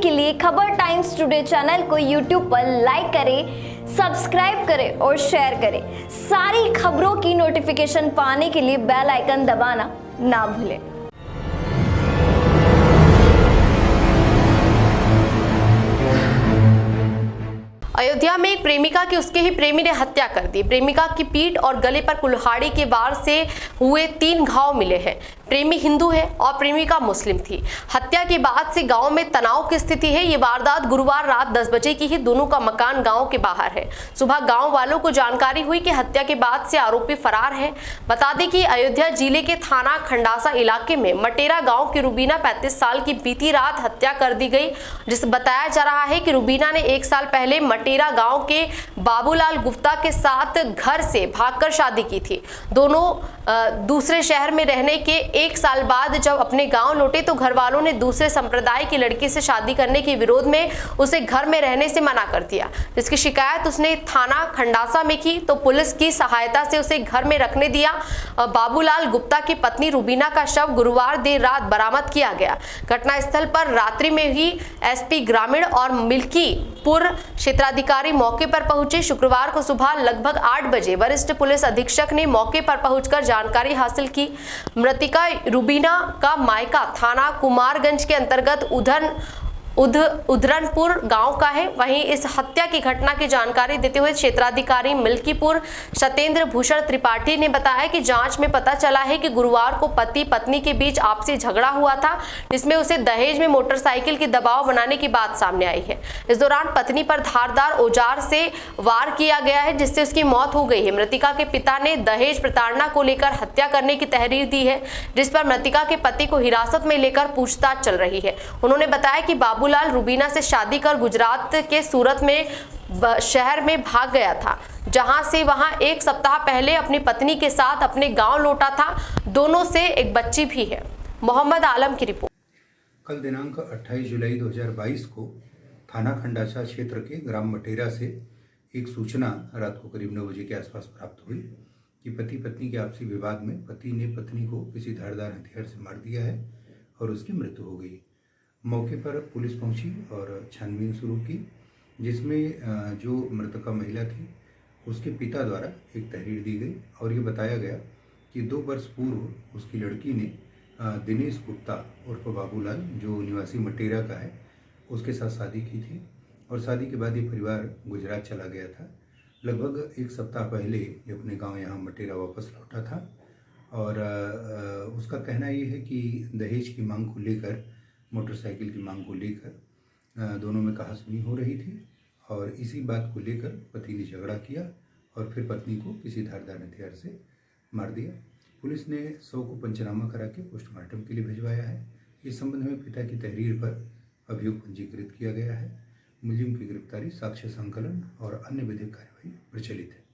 के लिए खबर टाइम्स टुडे चैनल को यूट्यूब पर लाइक करें, सब्सक्राइब करें और शेयर करें। सारी खबरों की नोटिफिकेशन पाने के लिए बेल आइकन दबाना ना भूलें। अयोध्या में एक प्रेमिका की उसके ही प्रेमी ने हत्या कर दी। प्रेमिका की पीठ और गले पर कुल्हाड़ी के वार से हुए 3 घाव मिले हैं। प्रेमी हिंदू है और प्रेमिका मुस्लिम थी। हत्या के बाद से गांव में तनाव की स्थिति है। ये वारदात गुरुवार रात 10 बजे की ही। दोनों का मकान गांव के बाहर है। सुबह गांव वालों को जानकारी हुई कि हत्या के बाद से आरोपी फरार है। बता दें कि अयोध्या जिले के थाना खंडासा इलाके में मटेरा गांव की रुबीना 35 साल की बीती रात हत्या कर दी गई। जिस बताया जा रहा है कि रुबीना ने 1 साल पहले मटेरा गांव के बाबूलाल गुप्ता के साथ घर से भागकर शादी की थी। दोनों दूसरे शहर में रहने के 1 साल बाद जब अपने गांव लौटे तो घर वालों ने दूसरे संप्रदाय की लड़की से शादी करने के विरोध में उसे घर में रहने से मना कर दिया। जिसकी शिकायत उसने थाना खंडासा में की तो पुलिस की सहायता से उसे घर में रखने दिया। बाबूलाल गुप्ता की पत्नी रुबीना का शव गुरुवार देर रात बरामद किया गया। घटनास्थल पर रात्रि में ही एसपी ग्रामीण और मिल्कीपुर क्षेत्राधिकारी मौके पर पहुंचे। शुक्रवार को सुबह लगभग 8 बजे वरिष्ठ पुलिस अधीक्षक ने मौके पर पहुंचकर जानकारी हासिल की। मृतका रुबीना का मायका थाना कुमारगंज के अंतर्गत उधरनपुर गांव का है। वहीं इस हत्या की घटना की जानकारी देते हुए क्षेत्राधिकारी मिल्कीपुर सत्येंद्र भूषण त्रिपाठी ने बताया कि जांच में पता चला है कि गुरुवार को पति पत्नी के बीच आपसी झगड़ा हुआ था, जिसमें उसे दहेज में मोटरसाइकिल की दबाव बनाने की बात सामने आई है। इस दौरान पत्नी पर धारदार औजार से वार किया गया है, जिससे उसकी मौत हो गई है। मृतका के पिता ने दहेज प्रताड़ना को लेकर हत्या करने की तहरीर दी है, जिस पर मृतका के पति को हिरासत में लेकर पूछताछ चल रही है। उन्होंने बताया कि बाबूलाल रुबीना से शादी कर गुजरात के सूरत में शहर में भाग गया था, जहां से वहां 1 सप्ताह पहले अपनी पत्नी के साथ अपने गांव लौटा था। दोनों से एक बच्ची भी है। मोहम्मद आलम की रिपोर्ट। कल दिनांक 28 जुलाई 2022 को थाना खंडासा क्षेत्र के ग्राम मटेरा से एक सूचना रात को करीब 9 बजे के आसपास प्राप्त हुई कि पति पत्नी के आपसी विवाद में पति ने पत्नी को किसी धारदार हथियार से मार दिया है और उसकी मृत्यु हो गई। मौके पर पुलिस पहुंची और छानबीन शुरू की, जिसमें जो मृतका महिला थी उसके पिता द्वारा एक तहरीर दी गई और ये बताया गया कि 2 वर्ष पूर्व उसकी लड़की ने दिनेश गुप्ता उर्फ बाबूलाल, जो निवासी मटेरा का है, उसके साथ शादी की थी और शादी के बाद ये परिवार गुजरात चला गया था। लगभग 1 सप्ताह पहले ये अपने गांव यहाँ मटेरा वापस लौटा था और उसका कहना ये है कि दहेज की मांग को लेकर, मोटरसाइकिल की मांग को लेकर दोनों में कहासुनी हो रही थी और इसी बात को लेकर पति ने झगड़ा किया और फिर पत्नी को किसी धारदार हथियार से मार दिया। पुलिस ने शव को पंचनामा करा के पोस्टमार्टम के लिए भिजवाया है। इस संबंध में पिता की तहरीर पर अभियोग पंजीकृत किया गया है। मुलजिम की गिरफ्तारी, साक्ष्य संकलन और अन्य विधिक कार्यवाही प्रचलित है।